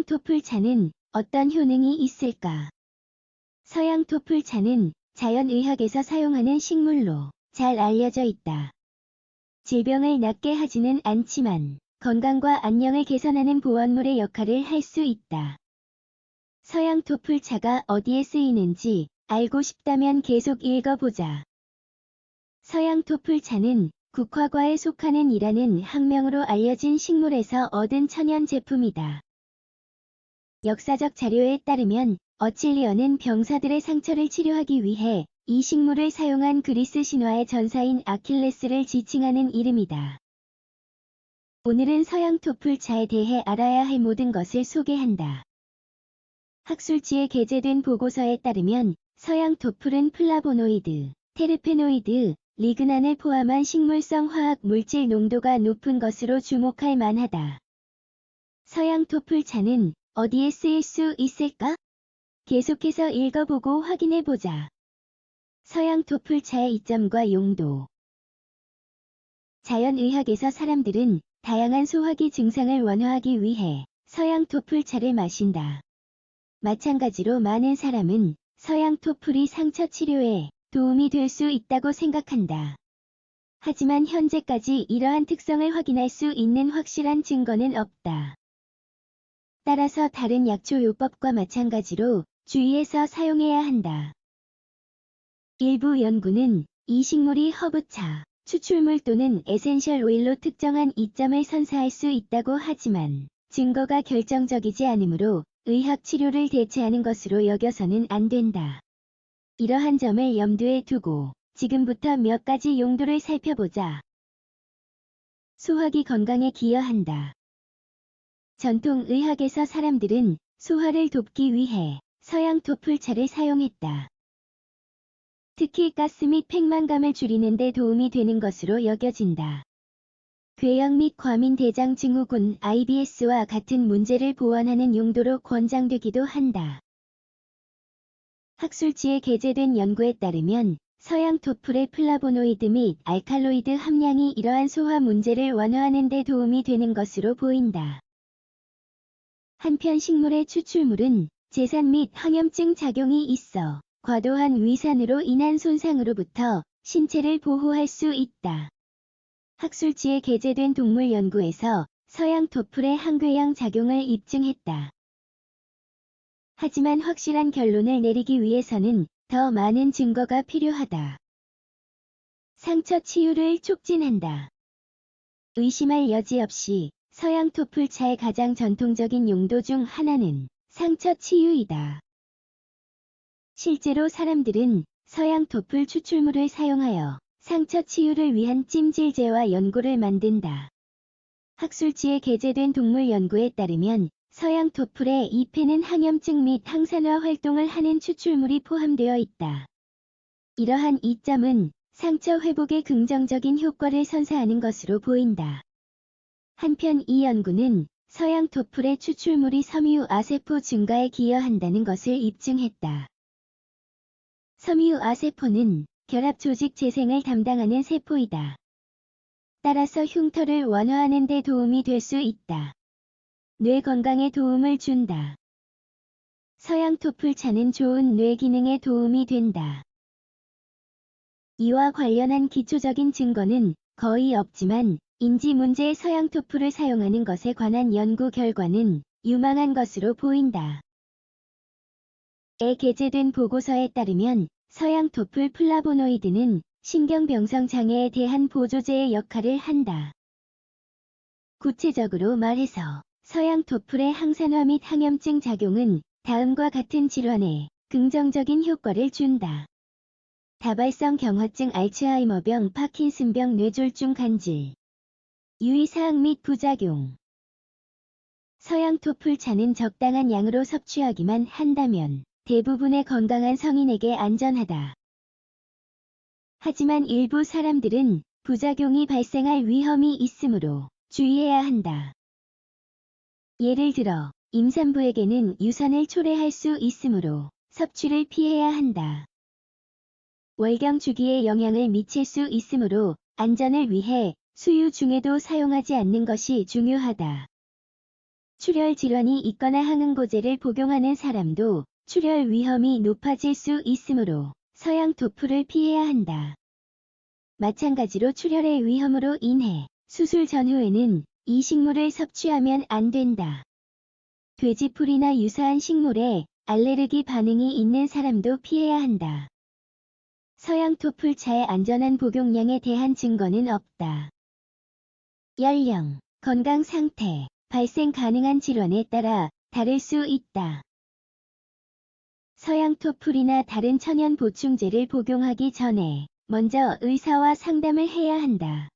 서양토풀차는 어떤 효능이 있을까? 서양토풀차는 자연의학에서 사용하는 식물로 잘 알려져 있다. 질병을 낫게 하지는 않지만 건강과 안녕을 개선하는 보원물의 역할을 할 수 있다. 서양토풀차가 어디에 쓰이는지 알고 싶다면 계속 읽어보자. 서양토풀차는 국화과에 속하는 이라는 학명으로 알려진 식물에서 얻은 천연 제품이다. 역사적 자료에 따르면 어칠리언은 병사들의 상처를 치료하기 위해 이 식물을 사용한 그리스 신화의 전사인 아킬레스를 지칭하는 이름이다. 오늘은 서양토풀차에 대해 알아야 할 모든 것을 소개한다. 학술지에 게재된 보고서에 따르면 서양토풀은 플라보노이드, 테르페노이드, 리그난을 포함한 식물성 화학 물질 농도가 높은 것으로 주목할 만하다. 서양토풀차는 어디에 쓰일 수 있을까? 계속해서 읽어보고 확인해보자. 서양토풀차의 이점과 용도. 자연의학에서 사람들은 다양한 소화기 증상을 완화하기 위해 서양토풀차를 마신다. 마찬가지로 많은 사람은 서양토풀이 상처 치료에 도움이 될 수 있다고 생각한다. 하지만 현재까지 이러한 특성을 확인할 수 있는 확실한 증거는 없다. 따라서 다른 약초요법과 마찬가지로 주의해서 사용해야 한다. 일부 연구는 이 식물이 허브차, 추출물 또는 에센셜 오일로 특정한 이점을 선사할 수 있다고 하지만 증거가 결정적이지 않으므로 의학 치료를 대체하는 것으로 여겨서는 안 된다. 이러한 점을 염두에 두고 지금부터 몇 가지 용도를 살펴보자. 소화기 건강에 기여한다. 전통 의학에서 사람들은 소화를 돕기 위해 서양토풀차를 사용했다. 특히 가스 및 팽만감을 줄이는 데 도움이 되는 것으로 여겨진다. 궤양 및 과민 대장 증후군 IBS와 같은 문제를 보완하는 용도로 권장되기도 한다. 학술지에 게재된 연구에 따르면 서양토풀의 플라보노이드 및 알칼로이드 함량이 이러한 소화 문제를 완화하는 데 도움이 되는 것으로 보인다. 한편 식물의 추출물은 제산 및 항염증 작용이 있어 과도한 위산으로 인한 손상으로부터 신체를 보호할 수 있다. 학술지에 게재된 동물 연구에서 서양토풀의 항궤양 작용을 입증했다. 하지만 확실한 결론을 내리기 위해서는 더 많은 증거가 필요하다. 상처 치유를 촉진한다. 의심할 여지 없이 서양토풀차의 가장 전통적인 용도 중 하나는 상처 치유이다. 실제로 사람들은 서양토풀 추출물을 사용하여 상처 치유를 위한 찜질제와 연고를 만든다. 학술지에 게재된 동물 연구에 따르면 서양토풀의 잎에는 항염증 및 항산화 활동을 하는 추출물이 포함되어 있다. 이러한 이점은 상처 회복에 긍정적인 효과를 선사하는 것으로 보인다. 한편 이 연구는 서양토풀의 추출물이 섬유아세포 증가에 기여한다는 것을 입증했다. 섬유아세포는 결합 조직 재생을 담당하는 세포이다. 따라서 흉터를 완화하는 데 도움이 될 수 있다. 뇌 건강에 도움을 준다. 서양토풀차는 좋은 뇌 기능에 도움이 된다. 이와 관련한 기초적인 증거는 거의 없지만 인지 문제의 서양토풀을 사용하는 것에 관한 연구 결과는 유망한 것으로 보인다. 에 게재된 보고서에 따르면 서양토풀 플라보노이드는 신경병성 장애에 대한 보조제의 역할을 한다. 구체적으로 말해서 서양토풀의 항산화 및 항염증 작용은 다음과 같은 질환에 긍정적인 효과를 준다. 다발성 경화증 알츠하이머병 파킨슨병 뇌졸중 간질. 유의사항 및 부작용. 서양토풀차는 적당한 양으로 섭취하기만 한다면 대부분의 건강한 성인에게 안전하다. 하지만 일부 사람들은 부작용이 발생할 위험이 있으므로 주의해야 한다. 예를 들어 임산부에게는 유산을 초래할 수 있으므로 섭취를 피해야 한다. 월경 주기에 영향을 미칠 수 있으므로 안전을 위해 수유 중에도 사용하지 않는 것이 중요하다. 출혈 질환이 있거나 항응고제를 복용하는 사람도 출혈 위험이 높아질 수 있으므로 서양 토플을 피해야 한다. 마찬가지로 출혈의 위험으로 인해 수술 전후에는 이 식물을 섭취하면 안 된다. 돼지풀이나 유사한 식물에 알레르기 반응이 있는 사람도 피해야 한다. 서양 토플차의 안전한 복용량에 대한 증거는 없다. 연령, 건강 상태, 발생 가능한 질환에 따라 다를 수 있다. 서양 토플이나 다른 천연 보충제를 복용하기 전에 먼저 의사와 상담을 해야 한다.